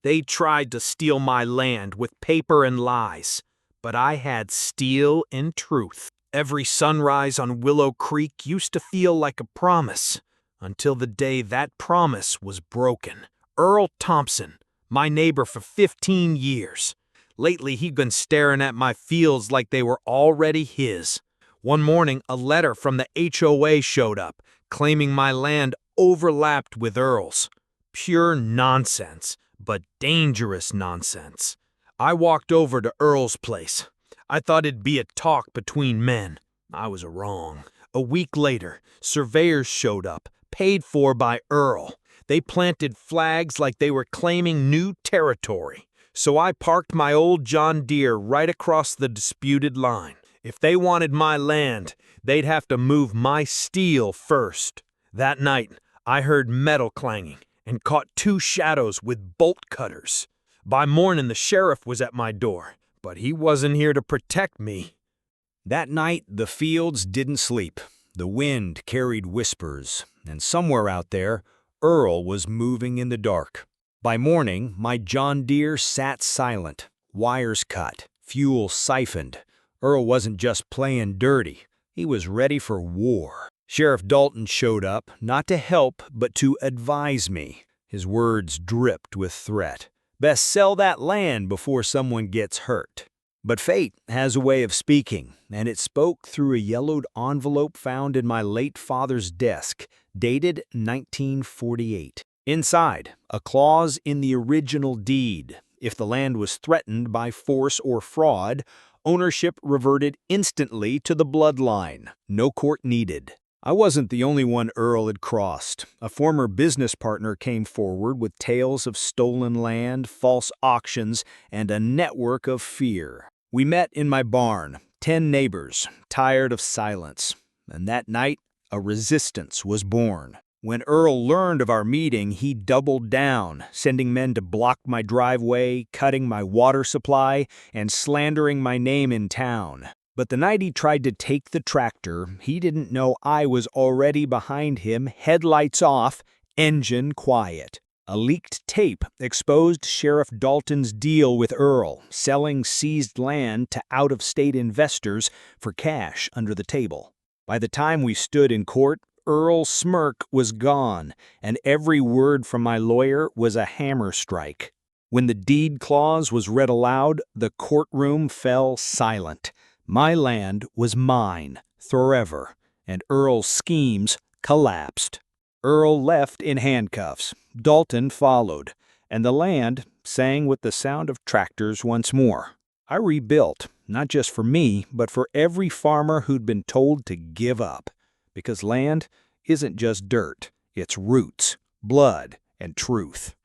They tried to steal my land with paper and lies, but I had steel and truth. Every sunrise on Willow Creek used to feel like a promise, until the day that promise was broken. Earl Thompson, my neighbor for 15 years. Lately, he'd been staring at my fields like they were already his. One morning, a letter from the HOA showed up, claiming my land overlapped with Earl's. Pure nonsense, but dangerous nonsense. I walked over to Earl's place. I thought it'd be a talk between men. I was wrong. A week later, surveyors showed up, paid for by Earl. They planted flags like they were claiming new territory. So I parked my old John Deere right across the disputed line. If they wanted my land, they'd have to move my steel first. That night, I heard metal clanging and caught two shadows with bolt cutters. By morning, the sheriff was at my door, but he wasn't here to protect me. That night, the fields didn't sleep. The wind carried whispers, and somewhere out there, Earl was moving in the dark. By morning, my John Deere sat silent, wires cut, fuel siphoned. Earl wasn't just playing dirty. He was ready for war. Sheriff Dalton showed up, not to help, but to advise me. His words dripped with threat. Best sell that land before someone gets hurt. But fate has a way of speaking, and it spoke through a yellowed envelope found in my late father's desk, dated 1948. Inside, a clause in the original deed. If the land was threatened by force or fraud, ownership reverted instantly to the bloodline. No court needed. I wasn't the only one Earl had crossed. A former business partner came forward with tales of stolen land, false auctions, and a network of fear. We met in my barn, 10 neighbors, tired of silence. And that night, a resistance was born. When Earl learned of our meeting, he doubled down, sending men to block my driveway, cutting my water supply, and slandering my name in town. But the night he tried to take the tractor, he didn't know I was already behind him, headlights off, engine quiet. A leaked tape exposed Sheriff Dalton's deal with Earl, selling seized land to out-of-state investors for cash under the table. By the time we stood in court, Earl's smirk was gone, and every word from my lawyer was a hammer strike. When the deed clause was read aloud, the courtroom fell silent. My land was mine, forever, and Earl's schemes collapsed. Earl left in handcuffs. Dalton followed, and the land sang with the sound of tractors once more. I rebuilt, not just for me, but for every farmer who'd been told to give up. Because land isn't just dirt, it's roots, blood, and truth.